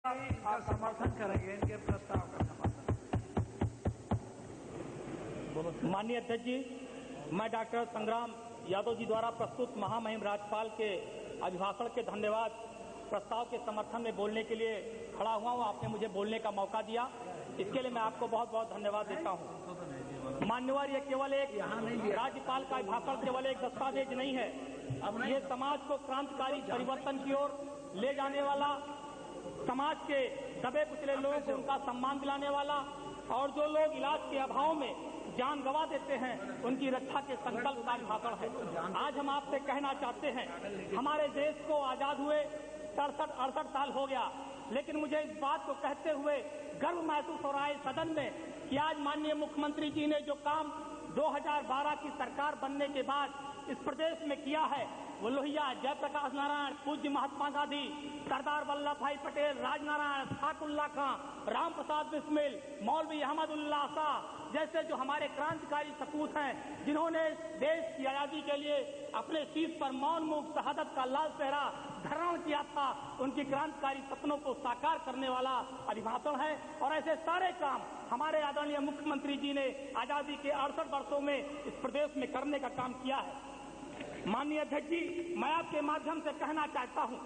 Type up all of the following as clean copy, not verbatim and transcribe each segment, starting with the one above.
इनका समर्थन करेंगे, इनके प्रस्ताव का समर्थन। माननीय अध्यक्ष जी, मैं डॉक्टर संग्राम यादव जी द्वारा प्रस्तुत महामहिम राज्यपाल के अभिभाषण के धन्यवाद प्रस्ताव के समर्थन में बोलने के लिए खड़ा हुआ हूं। आपने मुझे बोलने का मौका दिया, इसके लिए मैं आपको बहुत बहुत धन्यवाद देता हूं। मान्यवर, ये केवल एक राज्यपाल का अभिभाषण केवल एक दस्तावेज नहीं है, ये समाज को क्रांतिकारी परिवर्तन की ओर ले जाने वाला, समाज के दबे कुचले लोगों को उनका सम्मान दिलाने वाला और जो लोग इलाज के अभाव में जान गंवा देते हैं उनकी रक्षा के संकल्प का भाषण है। आज हम आपसे कहना चाहते हैं, हमारे देश को आजाद हुए 67-68 साल हो गया, लेकिन मुझे इस बात को कहते हुए गर्व महसूस हो रहा है सदन में कि आज माननीय मुख्यमंत्री जी ने जो काम 2012 की सरकार बनने के बाद इस प्रदेश में किया है, वो लोहिया, जयप्रकाश नारायण, पूज्य महात्मा गांधी, सरदार वल्लभ भाई पटेल, राजनारायण, साकुल्ला खां, राम प्रसाद बिस्मिल, मौलवी अहमदुल्लाह शाह जैसे जो हमारे क्रांतिकारी सपूत हैं, जिन्होंने देश की आजादी के लिए अपने शीश पर मौन मुख शहादत का लाल सेहरा धारण किया था, उनकी क्रांतिकारी सपनों को साकार करने वाला अभिभाषण है। और ऐसे सारे काम हमारे आदरणीय मुख्यमंत्री जी ने आजादी के 68 वर्षों में इस प्रदेश में करने का काम किया है। माननीय अध्यक्ष जी, मैं आपके माध्यम से कहना चाहता हूं,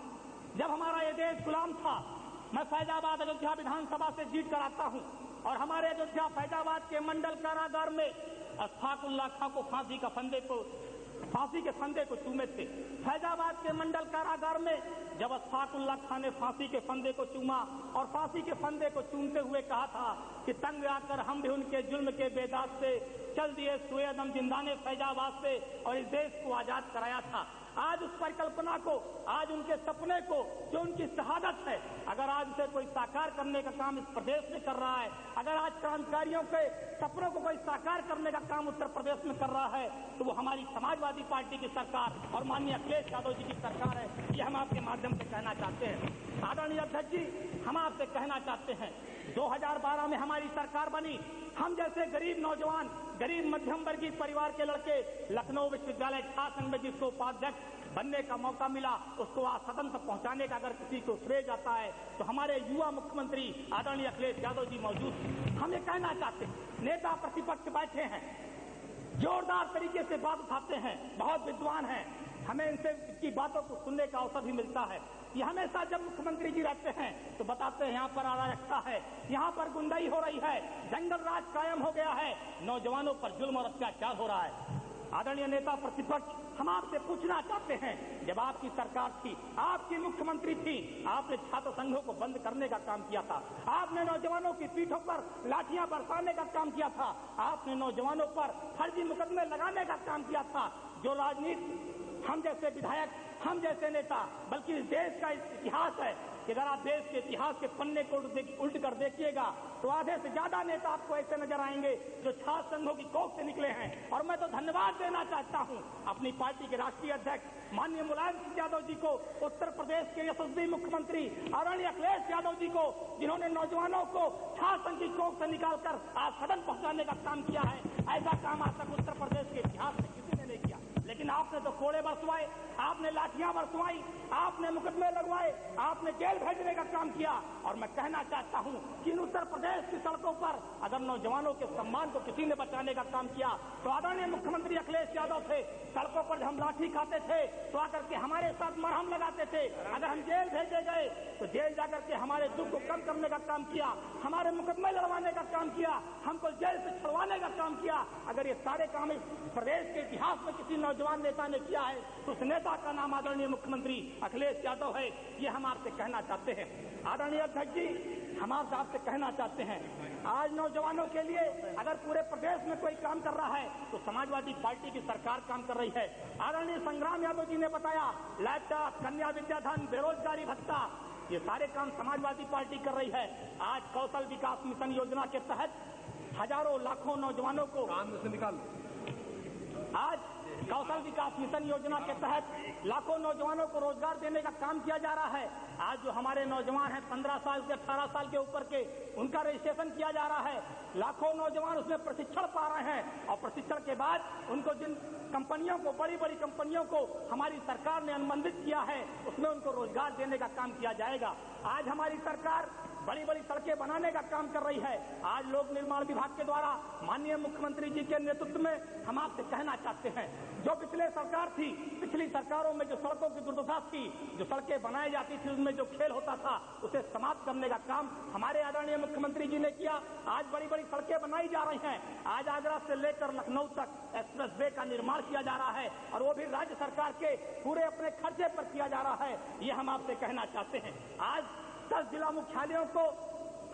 जब हमारा ये देश गुलाम था, मैं फैजाबाद अयोध्या विधानसभा से जीत कर आता हूं और हमारे अयोध्या फैजाबाद के मंडल कारागार में अशफाकुल्लाह खां को फांसी के फंदे को चूमे थे। फैजाबाद के मंडल कारागार में जब अशफाकुल्लाह खां ने फांसी के फंदे को चूमा और फांसी के फंदे को चूमते हुए कहा था कि तंग आकर हम भी उनके जुल्म के बेदाग से चल दिए सोए दम जिंदाने फैजाबाद से और इस देश को आजाद कराया था। आज उस परिकल्पना को, आज उनके सपने को, जो उनकी शहादत है, अगर आज उसे कोई साकार करने का काम इस प्रदेश में कर रहा है, अगर आज क्रांतिकारियों के सपनों को कोई साकार करने का काम उत्तर प्रदेश में कर रहा है, तो वो हमारी समाजवादी पार्टी की सरकार और माननीय अखिलेश यादव जी की सरकार है। ये हम आपके माध्यम से कहना चाहते हैं। आदरणीय अध्यक्ष जी, हम आपसे कहना चाहते हैं, 2012 में हमारी सरकार बनी, हम जैसे गरीब नौजवान, गरीब मध्यम वर्गीय परिवार के लड़के लखनऊ विश्वविद्यालय छात्र संघ में जिसको उपाध्यक्ष बनने का मौका मिला, उसको आज सदन तक पहुंचाने का अगर किसी को श्रेय जाता है तो हमारे युवा मुख्यमंत्री आदरणीय अखिलेश यादव जी मौजूद हैं। हम ये कहना चाहते हैं, नेता प्रतिपक्ष बैठे हैं, जोरदार तरीके से बात उठाते हैं, बहुत विद्वान हैं, हमें इनसे की बातों को सुनने का अवसर भी मिलता है। ये हमेशा जब मुख्यमंत्री जी रहते हैं तो बताते हैं यहाँ पर अराजकता है, यहाँ पर गुंडाई हो रही है, जंगल राज कायम हो गया है, नौजवानों पर जुल्म और अत्याचार हो रहा है। आदरणीय नेता प्रतिपक्ष, हम आपसे पूछना चाहते हैं, जब आपकी सरकार थी, आपकी मुख्यमंत्री थी, आपने छात्र संघों को बंद करने का काम किया था, आपने नौजवानों की पीठों पर लाठियां बरसाने का काम किया था, आपने नौजवानों पर फर्जी मुकदमे लगाने का काम किया था। जो राजनीति हम जैसे विधायक, हम जैसे नेता, बल्कि इस देश का इतिहास है कि अगर आप देश के इतिहास के पन्ने को उल्ट कर देखिएगा तो आधे से ज्यादा नेता आपको ऐसे नजर आएंगे जो छात्र संघों की कोख से निकले हैं। और मैं तो धन्यवाद देना चाहता हूं अपनी पार्टी के राष्ट्रीय अध्यक्ष माननीय मुलायम सिंह यादव जी को, उत्तर प्रदेश के यशस्वी मुख्यमंत्री आदरणीय अखिलेश यादव जी को, जिन्होंने नौजवानों को छात्र संघ की कोख से निकालकर आज सदन पहुंचाने का काम किया है। ऐसा काम आज तक उत्तर प्रदेश के इतिहास में किसी ने नहीं किया। लेकिन आपने तो कोड़े बरसवाए, आपने लाठियां बरसवाई, आपने मुकदमे लगवाए, आपने जेल भेजने का काम किया। और मैं कहना चाहता हूं कि इन उत्तर प्रदेश की सड़कों पर अगर नौजवानों के सम्मान को किसी ने बचाने का काम किया तो आदरणीय मुख्यमंत्री अखिलेश यादव थे। सड़कों पर जब हम लाठी खाते थे तो आकर के हमारे साथ मरहम लगाते थे, अगर हम जेल भेजे गए तो जेल जाकर के हमारे दुख को कम करने का काम किया, हमारे मुकदमे लड़वाने का काम किया, हमको जेल से छुड़वाने का काम किया। अगर ये सारे काम इस प्रदेश के इतिहास में किसी नौजवान नेता ने किया है तो उस नेता का नाम आदरणीय मुख्यमंत्री अखिलेश यादव है। ये हम आपसे कहना चाहते हैं। आदरणीय अध्यक्ष जी, हम आपसे कहना चाहते हैं, आज नौजवानों के लिए अगर पूरे प्रदेश में कोई काम कर रहा है तो समाजवादी पार्टी की सरकार काम कर रही है। आदरणीय संग्राम यादव जी ने बताया, लैपटॉप, कन्या विद्याधन, बेरोजगारी भत्ता, ये सारे काम समाजवादी पार्टी कर रही है। आज कौशल विकास मिशन योजना के तहत हजारों लाखों नौजवानों को आज कौशल विकास मिशन योजना के तहत लाखों नौजवानों को रोजगार देने का काम किया जा रहा है। आज जो हमारे नौजवान हैं 15 साल से 18 साल के ऊपर के, उनका रजिस्ट्रेशन किया जा रहा है। लाखों नौजवान उसमें प्रशिक्षण पा रहे हैं और प्रशिक्षण के बाद उनको जिन कंपनियों को, बड़ी बड़ी कंपनियों को हमारी सरकार ने अनुबंधित किया है, उसमें उनको रोजगार देने का काम किया जाएगा। आज हमारी सरकार बड़ी बड़ी सड़कें बनाने का काम कर रही है। आज लोक निर्माण विभाग के द्वारा माननीय मुख्यमंत्री जी के नेतृत्व में हम आपसे कहना चाहते हैं, जो पिछले सरकार थी, पिछली सरकारों में जो सड़कों की दुर्दशा थी, जो सड़कें बनाई जाती थी, उसमें जो खेल होता था, उसे समाप्त करने का काम हमारे आदरणीय मुख्यमंत्री जी ने किया। आज बड़ी बड़ी सड़कें बनाई जा रही हैं। आज आगरा से लेकर लखनऊ तक एक्सप्रेस वे का निर्माण किया जा रहा है और वो भी राज्य सरकार के पूरे अपने खर्चे पर किया जा रहा है। ये हम आपसे कहना चाहते हैं। आज 10 जिला मुख्यालयों को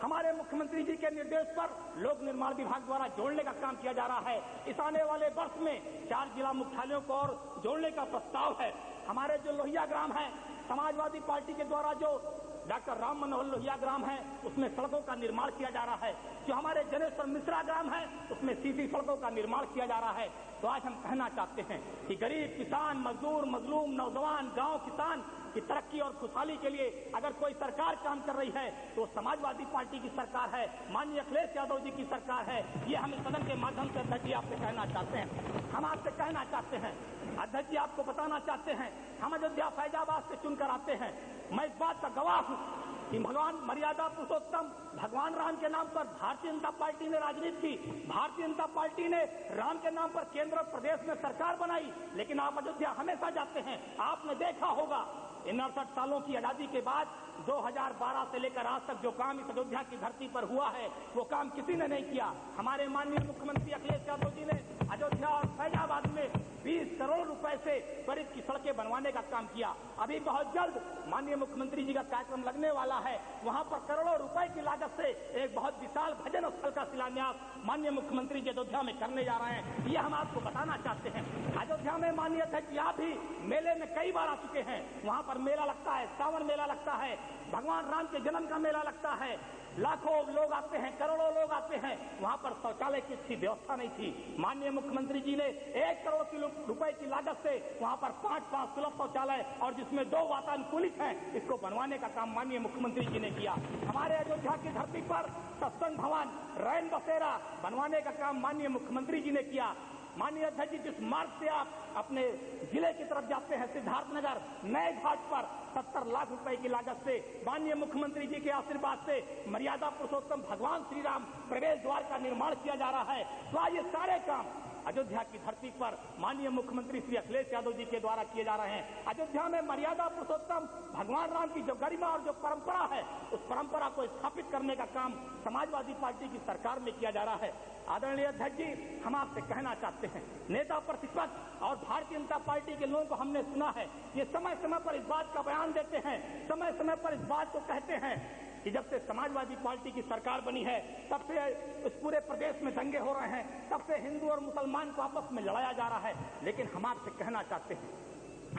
हमारे मुख्यमंत्री जी के निर्देश पर लोक निर्माण विभाग द्वारा जोड़ने का काम किया जा रहा है। इस आने वाले वर्ष में 4 जिला मुख्यालयों को और जोड़ने का प्रस्ताव है। हमारे जो लोहिया ग्राम है, समाजवादी पार्टी के द्वारा जो डॉक्टर राम मनोहर लोहिया ग्राम है, उसमें सड़कों का निर्माण किया जा रहा है। जो हमारे जनेश्वर मिश्रा ग्राम है, उसमें सीधी सड़कों का निर्माण किया जा रहा है। तो आज हम कहना चाहते हैं कि गरीब, किसान, मजदूर, मजलूम, नौजवान, गांव किसान की तरक्की और खुशहाली के लिए अगर कोई सरकार काम कर रही है तो समाजवादी पार्टी की सरकार है, माननीय अखिलेश यादव जी की सरकार है। ये हम इस सदन के माध्यम से अध्यक्ष जी आपसे कहना चाहते हैं। हम आपसे कहना चाहते हैं, अध्यक्ष जी आपको बताना चाहते हैं, हम अयोध्या फैजाबाद से चुनकर आते हैं। मैं इस बात का गवाह हूं कि भगवान मर्यादा पुरुषोत्तम भगवान राम के नाम पर भारतीय जनता पार्टी ने राजनीति की। भारतीय जनता पार्टी ने राम के नाम पर केंद्र और प्रदेश में सरकार बनाई, लेकिन आप अयोध्या हमेशा जाते हैं। आपने देखा होगा इन 68 सालों की आजादी के बाद 2012 से लेकर आज तक जो काम इस अयोध्या की धरती पर हुआ है, वो काम किसी ने नहीं किया। हमारे माननीय मुख्यमंत्री अखिलेश यादव जी ने अयोध्या और फैजाबाद में 20 करोड़ रुपए से करीब की सड़कें बनवाने का काम किया। अभी बहुत जल्द माननीय मुख्यमंत्री जी का कार्यक्रम लगने वाला है, वहां पर करोड़ों रुपए की लागत से एक बहुत विशाल भजन स्थल का शिलान्यास माननीय मुख्यमंत्री जी अयोध्या में करने जा रहे हैं। ये हम आपको बताना चाहते हैं। अयोध्या में माननीय अध्यक्ष आप भी मेले में कई बार आ चुके हैं। वहां पर मेला लगता है, सावन मेला लगता है, भगवान राम के जन्म का मेला लगता है। लाखों लोग आते हैं, करोड़ों लोग आते हैं। वहां पर शौचालय की अच्छी व्यवस्था नहीं थी। माननीय मुख्यमंत्री जी ने 1 करोड़ रुपए की लागत से वहां पर 5 सुलभ शौचालय और जिसमें 2 वातानुकूलित हैं, इसको बनवाने का काम माननीय मुख्यमंत्री जी ने किया। हमारे अयोध्या की धरती पर सत्संग भवन, रैन बसेरा बनवाने का काम माननीय मुख्यमंत्री जी ने किया। माननीय अध्यक्ष जी, जिस मार्ग से आप अपने जिले की तरफ जाते हैं, सिद्धार्थनगर नए घाट पर 70 लाख रुपए की लागत से माननीय मुख्यमंत्री जी के आशीर्वाद से मर्यादा पुरुषोत्तम भगवान श्री राम प्रवेश द्वार का निर्माण किया जा रहा है। तो ये सारे काम अयोध्या की धरती पर माननीय मुख्यमंत्री श्री अखिलेश यादव जी के द्वारा किए जा रहे हैं। अयोध्या में मर्यादा पुरुषोत्तम भगवान राम की जो गरिमा और जो परंपरा है, उस परंपरा को स्थापित करने का काम समाजवादी पार्टी की सरकार में किया जा रहा है। आदरणीय अध्यक्ष जी, हम आपसे कहना चाहते हैं, नेता प्रतिपक्ष और भारतीय जनता पार्टी के लोगों को हमने सुना है, ये समय समय पर इस बात का बयान देते हैं, समय समय पर इस बात को कहते हैं कि जब से समाजवादी पार्टी की सरकार बनी है, तब से इस पूरे प्रदेश में दंगे हो रहे हैं, तब से हिंदू और मुसलमान को आपस में लड़ाया जा रहा है। लेकिन हम आपसे कहना चाहते हैं,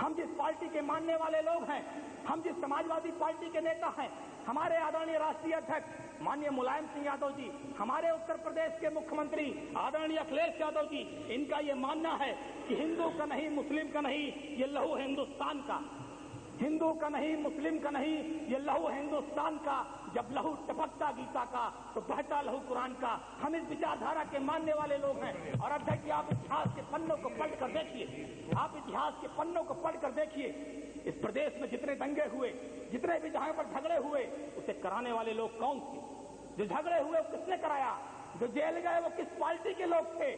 हम जिस पार्टी के मानने वाले लोग हैं, हम जिस समाजवादी पार्टी के नेता हैं, हमारे आदरणीय राष्ट्रीय अध्यक्ष माननीय मुलायम सिंह यादव जी, हमारे उत्तर प्रदेश के मुख्यमंत्री आदरणीय अखिलेश यादव जी, इनका ये मानना है कि हिंदू का नहीं, मुस्लिम का नहीं, ये लहू हिंदुस्तान का। हिंदू का नहीं, मुस्लिम का नहीं, ये लहू हिंदुस्तान का। जब लहू टपकता गीता का तो बहता लहू कुरान का। हम इस विचारधारा के मानने वाले लोग हैं। और अध्यक्ष जी, आप इतिहास के पन्नों को पढ़ कर देखिए, आप इतिहास के पन्नों को पढ़ कर देखिए, इस प्रदेश में जितने दंगे हुए, जितने भी जहां पर झगड़े हुए, उसे कराने वाले लोग कौन थे? जो झगड़े हुए वो किसने कराया? जो जेल गए वो किस पार्टी के लोग थे?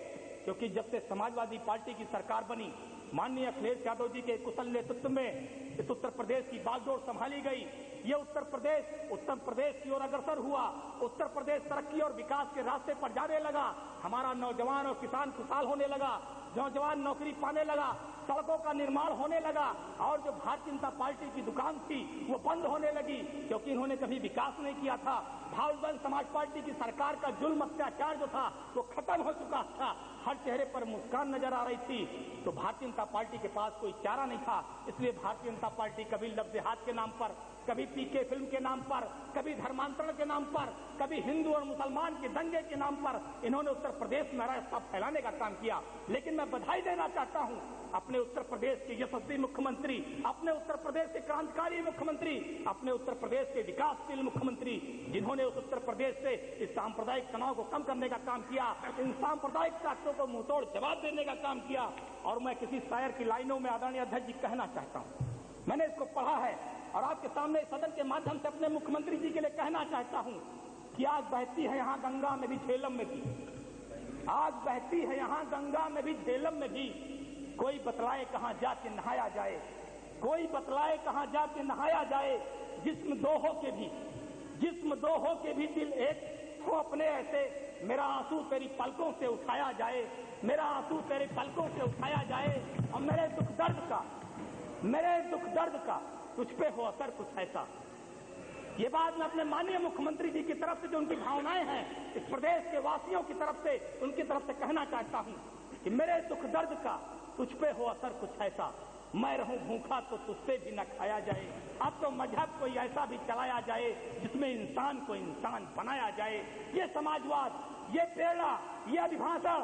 क्योंकि जब से समाजवादी पार्टी की सरकार बनी, माननीय अखिलेश यादव जी के कुशल नेतृत्व में इस उत्तर प्रदेश की बागडोर संभाली गई। ये उत्तर प्रदेश की ओर अग्रसर हुआ। उत्तर प्रदेश तरक्की और विकास के रास्ते पर जाने लगा। हमारा नौजवान और किसान खुशहाल होने लगा, नौजवान नौकरी पाने लगा, सड़कों का निर्माण होने लगा और जो भारतीय जनता पार्टी की दुकान थी वो बंद होने लगी, क्योंकि इन्होंने कभी विकास नहीं किया था। बहुजन समाज पार्टी की सरकार का जुल्म अत्याचार जो था वो खत्म हो चुका था। हर चेहरे पर मुस्कान नजर आ रही थी। तो भारतीय जनता पार्टी के पास कोई चारा नहीं था। इसलिए भारतीय जनता पार्टी कभी लफ्ज़ हाथ के नाम पर कभी पीके फिल्म के नाम पर, कभी धर्मांतरण के नाम पर, कभी हिंदू और मुसलमान के दंगे के नाम पर इन्होंने उत्तर प्रदेश में रास्ता फैलाने का काम किया। लेकिन मैं बधाई देना चाहता हूं अपने उत्तर प्रदेश के यशस्वी मुख्यमंत्री, अपने उत्तर प्रदेश के क्रांतिकारी मुख्यमंत्री, अपने उत्तर प्रदेश के विकासशील मुख्यमंत्री, जिन्होंने उस उत्तर प्रदेश से इस सांप्रदायिक तनाव को कम करने का काम किया, इन सांप्रदायिक ताकतों को मुंहतोड़ जवाब देने का काम किया। और मैं किसी शायर की लाइनों में आदरणीय अध्यक्ष जी कहना चाहता हूं, मैंने इसको पढ़ा है और आपके सामने सदन के माध्यम से अपने मुख्यमंत्री जी के लिए कहना चाहता हूं कि आग बहती है यहां गंगा में भी झेलम में भी, आग बहती है यहां गंगा में भी झेलम में भी, कोई बतलाए कहां जाके नहाया जाए, कोई बतलाए कहां जाके नहाया जाए, जिस्म दो हो के भी, जिस्म दो हो के भी दिल एक हो अपने ऐसे, मेरा आंसू तेरी पलकों से उठाया जाए, मेरा आंसू तेरे पलकों से उठाया जाए, और मेरे दुख दर्द का तुझ पे हो असर कुछ ऐसा। ये बात मैं अपने माननीय मुख्यमंत्री जी की तरफ से जो उनकी भावनाएं हैं इस प्रदेश के वासियों की तरफ से, उनकी तरफ से कहना चाहता हूं कि मेरे दुख दर्द का तुझ पे हो असर कुछ ऐसा, मैं रहूं भूखा तो तुझसे भी न खाया जाए, अब तो मजहब कोई ऐसा भी चलाया जाए जिसमें इंसान को इंसान बनाया जाए। ये समाजवाद, ये प्रेरणा, ये अभिभाषण,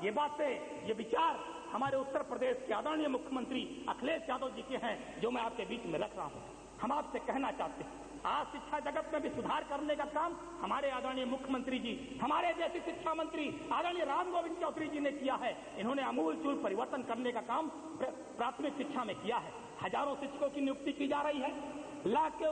ये बातें, ये विचार हमारे उत्तर प्रदेश के आदरणीय मुख्यमंत्री अखिलेश यादव जी के हैं, जो मैं आपके बीच में रख रहा हूं। हम आपसे कहना चाहते हैं, आज शिक्षा जगत में भी सुधार करने का काम हमारे आदरणीय मुख्यमंत्री जी, हमारे जैसे शिक्षा मंत्री आदरणीय राम गोविंद चौधरी जी ने किया है। इन्होंने आमूलचूल परिवर्तन करने का काम प्राथमिक शिक्षा में किया है। हजारों शिक्षकों की नियुक्ति की जा रही है, लाख के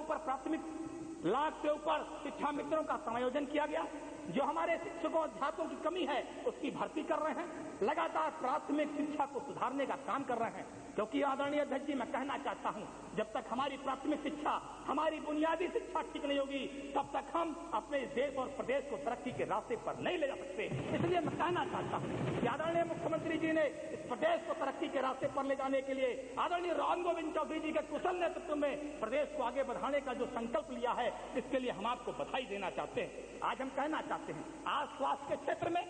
ऊपर शिक्षा मित्रों का समायोजन किया गया। जो हमारे शिक्षकों अध्यापकों की कमी है उसकी भर्ती कर रहे हैं, लगातार प्राथमिक शिक्षा को सुधारने का काम कर रहे हैं। क्योंकि आदरणीय अध्यक्ष जी, मैं कहना चाहता हूं, जब तक हमारी प्राथमिक शिक्षा, हमारी बुनियादी शिक्षा ठीक नहीं होगी, तब तक हम अपने देश और प्रदेश को तरक्की के रास्ते पर नहीं ले जा सकते। इसलिए मैं कहना चाहता हूं कि आदरणीय मुख्यमंत्री जी ने इस प्रदेश को तरक्की के रास्ते पर ले जाने के लिए आदरणीय राम गोविंद चौधरी जी के कुशल नेतृत्व में प्रदेश को आगे बढ़ाने का जो संकल्प लिया है, इसके लिए हम आपको बधाई देना चाहते हैं। आज हम कहना चाहते हैं, आज स्वास्थ्य के क्षेत्र में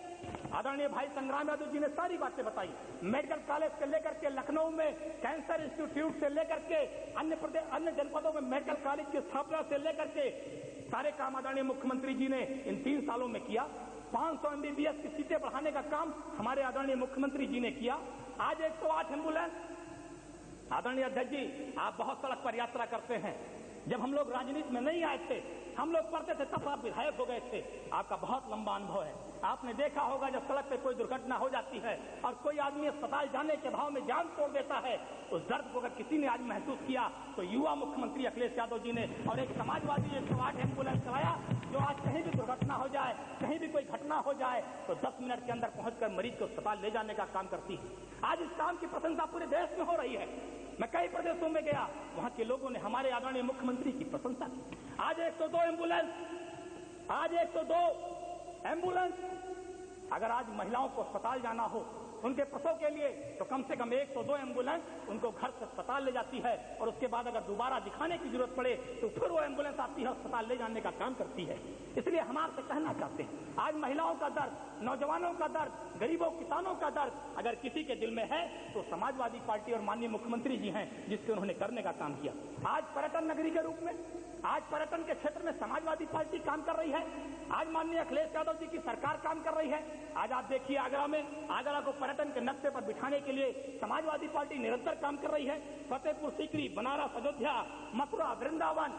आदरणीय भाई संग्राम यादव जी ने सारी बातें बताई। मेडिकल कॉलेज से लेकर के लखनऊ में कैंसर इंस्टीट्यूट से लेकर के अन्य जनपदों में मेडिकल कॉलेज की स्थापना से लेकर के सारे काम आदरणीय मुख्यमंत्री जी ने इन 3 सालों में किया। 500 MBBS की सीटें बढ़ाने का काम हमारे आदरणीय मुख्यमंत्री जी ने किया। आज 108 एम्बुलेंस। आदरणीय अध्यक्ष जी, आप बहुत सड़क पर यात्रा करते हैं। जब हम लोग राजनीति में नहीं आए थे, हम लोग पढ़ते थे, तब आप विधायक हो गए थे। आपका बहुत लंबा अनुभव है। आपने देखा होगा जब सड़क पे कोई दुर्घटना हो जाती है और कोई आदमी अस्पताल जाने के भाव में जान तोड़ देता है, उस दर्द को अगर किसी ने आज महसूस किया तो युवा मुख्यमंत्री अखिलेश यादव जी ने, और एक समाजवादी 108 एम्बुलेंस चलाया, जो आज कहीं भी दुर्घटना हो जाए, कहीं भी कोई घटना हो जाए तो 10 मिनट के अंदर पहुंचकर मरीज को अस्पताल ले जाने का काम करती है। आज इस काम की प्रशंसा पूरे देश में हो रही है। मैं कई प्रदेशों में गया, वहां के लोगों ने हमारे आदरणीय मुख्यमंत्री की प्रशंसा की। आज 102 एम्बुलेंस, आज 102 एम्बुलेंस। अगर आज महिलाओं को अस्पताल जाना हो उनके प्रसव के लिए, तो कम से कम 102 एम्बुलेंस उनको घर से अस्पताल ले जाती है, और उसके बाद अगर दोबारा दिखाने की जरूरत पड़े तो फिर वो एम्बुलेंस आती है, अस्पताल ले जाने का काम करती है। इसलिए हम आपसे कहना चाहते हैं, आज महिलाओं का दर्द, नौजवानों का दर्द, गरीबों किसानों का दर्द अगर किसी के दिल में है तो समाजवादी पार्टी और माननीय मुख्यमंत्री जी हैं, जिससे उन्होंने करने का काम किया। आज पर्यटन नगरी के रूप में, आज पर्यटन के क्षेत्र में समाजवादी पार्टी काम कर रही है। आज माननीय अखिलेश यादव जी की सरकार काम कर रही है। आज आप देखिए आगरा में, आगरा को पर्यटन के नक्शे पर बिठाने के लिए समाजवादी पार्टी निरंतर काम कर रही है। फतेहपुर सीकरी, बनारस, अयोध्या, मथुरा, वृंदावन,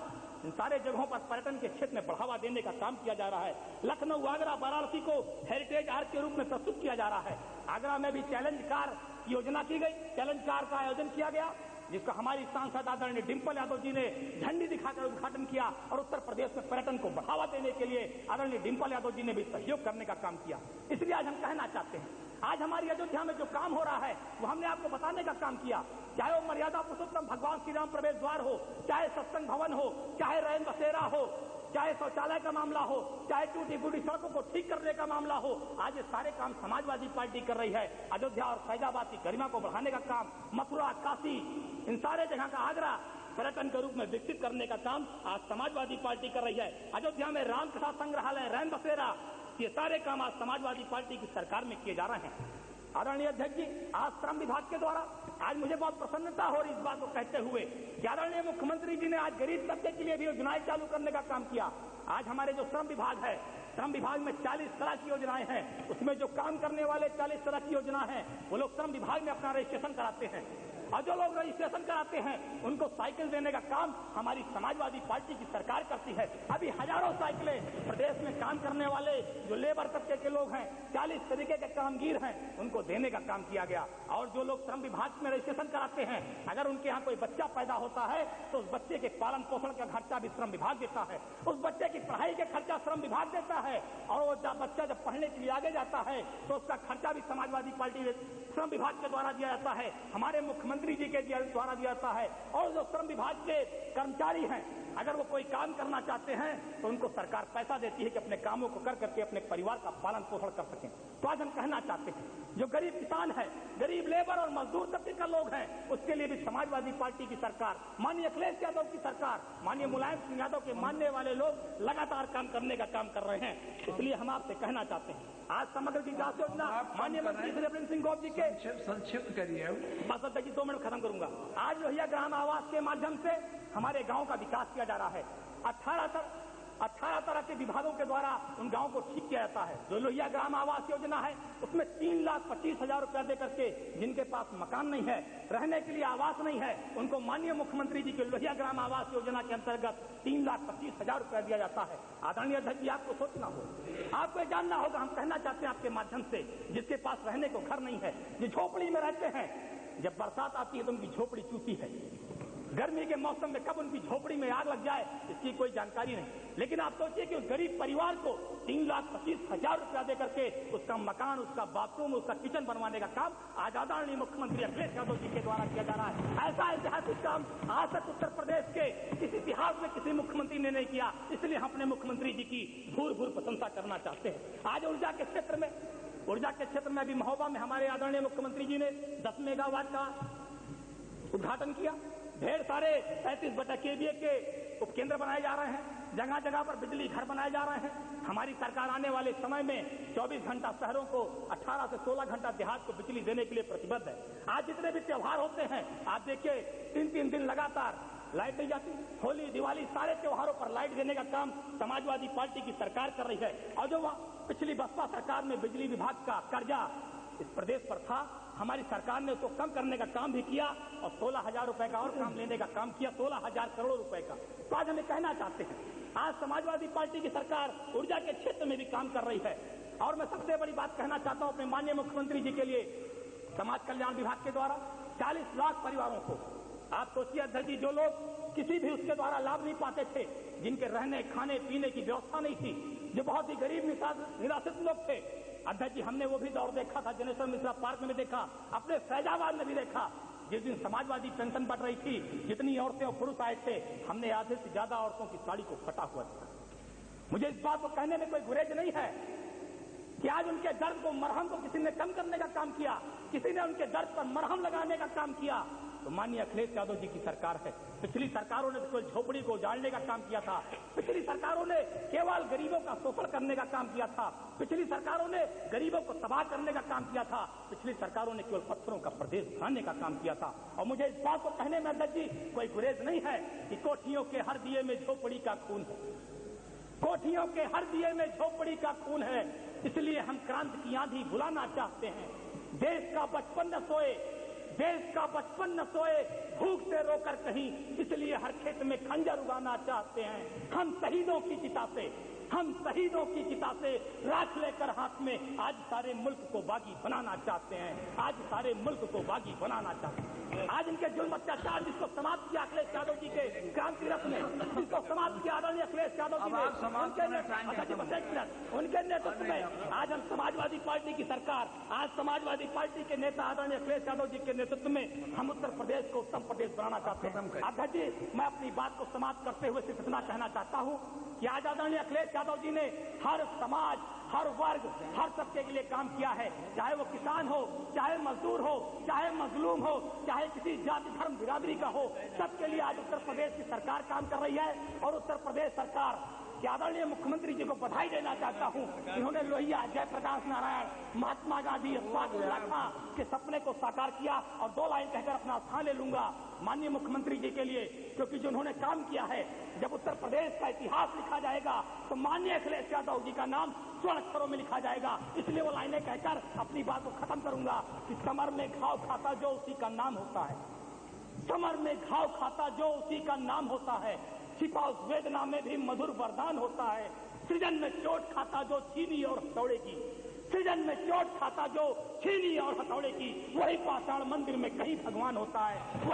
इन सारे जगहों पर पर्यटन के क्षेत्र में बढ़ावा देने का काम किया जा रहा है। लखनऊ, आगरा, वाराणसी को हेरिटेज आर्क के रूप में प्रस्तुत किया जा रहा है। आगरा में भी चैलेंज कार योजना की गई, चैलेंज कार का आयोजन किया गया, जिसका हमारी सांसद आदरणीय डिंपल यादव जी ने झंडी दिखाकर उद्घाटन किया, और उत्तर प्रदेश में पर्यटन को बढ़ावा देने के लिए आदरणीय डिंपल यादव जी ने भी सहयोग करने का काम किया। इसलिए आज हम कहना चाहते हैं, आज हमारी अयोध्या में जो काम हो रहा है वो हमने आपको बताने का काम किया। चाहे वो मर्यादा पुरुषोत्तम भगवान श्री राम प्रवेश द्वार हो, चाहे सत्संग भवन हो, चाहे रैन बसेरा हो, चाहे शौचालय का मामला हो, चाहे टूटी फूटी सड़कों को ठीक करने का मामला हो, आज ये सारे काम समाजवादी पार्टी कर रही है। अयोध्या और फैजाबाद की गरिमा को बढ़ाने का काम, मथुरा, काशी, इन सारे जगह का आगरा पर्यटन के रूप में विकसित करने का काम आज समाजवादी पार्टी कर रही है। अयोध्या में रामकथा संग्रहालय, रैन बसेरा, ये सारे काम आज समाजवादी पार्टी की सरकार में किए जा रहे हैं। आदरणीय अध्यक्ष जी, आज श्रम विभाग के द्वारा आज मुझे बहुत प्रसन्नता हो रही इस बात को कहते हुए कि आदरणीय मुख्यमंत्री जी ने आज गरीब तबके के लिए भी योजनाएं चालू करने का काम किया। आज हमारे जो श्रम विभाग है, श्रम विभाग में 40 तरह की योजनाएं हैं। उसमें जो काम करने वाले 40 तरह की योजना है, वो लोग श्रम विभाग में अपना रजिस्ट्रेशन कराते हैं और जो लोग रजिस्ट्रेशन कराते हैं उनको साइकिल देने का काम हमारी समाजवादी पार्टी की सरकार करती है। अभी हजारों साइकिलें प्रदेश में काम करने वाले जो लेबर तबके के लोग हैं, 40 तरीके के कामगीर हैं, उनको देने का काम किया गया। और जो लोग श्रम विभाग में रजिस्ट्रेशन कराते हैं, अगर उनके यहाँ कोई बच्चा पैदा होता है तो उस बच्चे के पालन पोषण का खर्चा भी श्रम विभाग देता है, उस बच्चे की पढ़ाई का खर्चा श्रम विभाग देता है और वो बच्चा जब पढ़ने के लिए आगे जाता है तो उसका खर्चा भी समाजवादी पार्टी श्रम विभाग के द्वारा दिया जाता है, हमारे मुख्यमंत्री जी के द्वारा दिया जाता है। और जो श्रम विभाग के कर्मचारी हैं, अगर वो कोई काम करना चाहते हैं तो उनको सरकार पैसा देती है कि अपने कामों को कर करके अपने परिवार का पालन पोषण कर सकें। तो आज हम कहना चाहते हैं, जो गरीब किसान है, गरीब लेबर और मजदूर तबके का लोग हैं, उसके लिए भी समाजवादी पार्टी की सरकार, माननीय अखिलेश यादव की सरकार, माननीय मुलायम सिंह यादव के मानने वाले लोग लगातार काम करने का काम कर रहे हैं। इसलिए हम आपसे कहना चाहते हैं, आज समग्र विकास योजना माननीय मंत्री श्री अरविंद सिंह गौर जी के संक्षिप्त करिए। बस अध्यक्ष जी 2 मिनट खत्म करूंगा। आज लोहिया ग्राम आवास के माध्यम से हमारे गांव का विकास किया जा रहा है। 18 तरह के विभागों के द्वारा उन गांवों को ठीक किया जाता है। जो लोहिया ग्राम आवास योजना है उसमें 3,25,000 रुपया दे करके जिनके पास मकान नहीं है, रहने के लिए आवास नहीं है, उनको माननीय मुख्यमंत्री जी के लोहिया ग्राम आवास योजना के अंतर्गत 3,25,000 रुपया दिया जाता है। आदरणीय अध्यक्ष जी, आपको सोचना हो, आपको जानना होगा, हम कहना चाहते हैं आपके माध्यम से, जिसके पास रहने को घर नहीं है, जो झोपड़ी में रहते हैं, जब बरसात आती है तो उनकी झोपड़ी चूती है, गर्मी के मौसम में कब उनकी झोपड़ी में आग लग जाए इसकी कोई जानकारी नहीं। लेकिन आप सोचिए कि उस गरीब परिवार को 3,25,000 रुपया दे करके उसका मकान, उसका बाथरूम, उसका किचन बनवाने का काम आज आदरणीय मुख्यमंत्री अखिलेश यादव जी के द्वारा किया जा रहा है। ऐसा ऐतिहासिक काम आज तक उत्तर प्रदेश के किसी इतिहास में किसी मुख्यमंत्री ने नहीं किया। इसलिए हम अपने मुख्यमंत्री जी की भूर भूर प्रशंसा करना चाहते हैं। आज ऊर्जा के क्षेत्र में अभी महोबा में हमारे आदरणीय मुख्यमंत्री जी ने 10 मेगावाट का उद्घाटन किया। ढेर सारे 35 KVA के उपकेंद्र बनाए जा रहे हैं, जगह जगह पर बिजली घर बनाए जा रहे हैं। हमारी सरकार आने वाले समय में 24 घंटा शहरों को, 18 से 16 घंटा देहात को बिजली देने के लिए प्रतिबद्ध है। आज जितने भी त्योहार होते हैं, आप देखिए 3-3 दिन लगातार लाइट नहीं जाती। होली, दिवाली, सारे त्योहारों पर लाइट देने का काम समाजवादी पार्टी की सरकार कर रही है। और जो पिछली बसपा सरकार में बिजली विभाग का कर्जा इस प्रदेश पर था, हमारी सरकार ने उसको कम करने का काम भी किया और 16,000 रुपए का और काम लेने का काम किया, 16,000 करोड़ रुपए का। तो आज हमें कहना चाहते हैं, आज समाजवादी पार्टी की सरकार ऊर्जा के क्षेत्र में भी काम कर रही है। और मैं सबसे बड़ी बात कहना चाहता हूं अपने माननीय मुख्यमंत्री जी के लिए, समाज कल्याण विभाग के द्वारा 40 लाख परिवारों को, आप सोचिए अध्यक्ष जी, जो लोग किसी भी उसके द्वारा लाभ नहीं पाते थे, जिनके रहने खाने पीने की व्यवस्था नहीं थी, जो बहुत ही गरीब निराश्रित लोग थे, अध्यक्ष जी हमने वो भी दौर देखा था, जनेश्वर मिश्रा पार्क में देखा, अपने फैजाबाद में भी देखा, जिस दिन समाजवादी पेंशन बढ़ रही थी, जितनी औरतें और पुरुष आए थे, हमने आधे से ज्यादा औरतों की साड़ी को फटा हुआ था। मुझे इस बात को कहने में कोई गुरेज नहीं है कि आज उनके दर्द को, मरहम को किसी ने कम करने का काम किया, किसी ने उनके दर्द पर मरहम लगाने का काम किया, तो माननीय अखिलेश यादव जी की सरकार है। पिछली सरकारों ने केवल झोपड़ी को उजाड़ने का काम किया था, पिछली सरकारों ने केवल गरीबों का शोषण करने का काम किया था, पिछली सरकारों ने गरीबों को तबाह करने का काम किया था, पिछली सरकारों ने केवल पत्थरों का प्रदेश बनाने का काम किया था। और मुझे इस बात को कहने में अध्यक्ष जी कोई गुरेज नहीं है कि कोठियों के हर दिए में झोपड़ी का खून है, कोठियों के हर दिए में झोपड़ी का खून है। इसलिए हम क्रांति की आंधी बुलाना चाहते हैं। देश का बचपन न सोए, देश का बचपन न सोए, भूख से रोकर कहीं, इसलिए हर खेत में खंजर उगाना चाहते हैं। हम शहीदों की चिता से, हम शहीदों की चिता से राख लेकर हाथ में आज सारे मुल्क को बागी बनाना चाहते हैं, आज सारे मुल्क को बागी बनाना चाहते हैं। आज इनके जुल्म अत्याचार जिसको समाप्त किया अखिलेश यादव जी के क्रांति रथ ने, जिसको समाप्त किया आदरणीय अखिलेश यादव जी ने, उनके नेतृत्व में आज हम समाजवादी पार्टी की सरकार, आज समाजवादी पार्टी के नेता आदरणीय अखिलेश यादव जी के नेतृत्व में हम उत्तर प्रदेश को उत्तम प्रदेश बनाना चाहते हैं। अध्यक्ष जी, मैं अपनी बात को समाप्त करते हुए सिर्फ इतना कहना चाहता हूं कि आज आदरणीय अखिलेश यादव जी ने हर समाज, हर वर्ग, हर तबके के लिए काम किया है, चाहे वो किसान हो, चाहे मजदूर हो, चाहे मजलूम हो, चाहे किसी जाति धर्म बिरादरी का हो, सबके लिए आज उत्तर प्रदेश की सरकार काम कर रही है। और उत्तर प्रदेश सरकार कि आदरणीय मुख्यमंत्री जी को बधाई देना चाहता हूं। इन्होंने लोहिया, जयप्रकाश नारायण, महात्मा गांधी, स्वामी विवेकानंद के सपने को साकार किया और 2 लाइन कहकर अपना स्थान ले लूंगा माननीय मुख्यमंत्री जी के लिए, क्योंकि जो उन्होंने काम किया है, जब उत्तर प्रदेश का इतिहास लिखा जाएगा तो माननीय अखिलेश यादव जी का नाम स्वर्ण अक्षरों में लिखा जाएगा। इसलिए वो लाइनें कहकर अपनी बात को खत्म करूंगा कि समर में घाव खाता जो उसी का नाम होता है, समर में घाव खाता जो उसी का नाम होता है, छिपा उस वेदना में भी मधुर वरदान होता है। सृजन में चोट खाता जो छीनी और हथौड़े की, सृजन में चोट खाता जो छीनी और हथौड़े की, वही पाषाण मंदिर में कहीं भगवान होता है।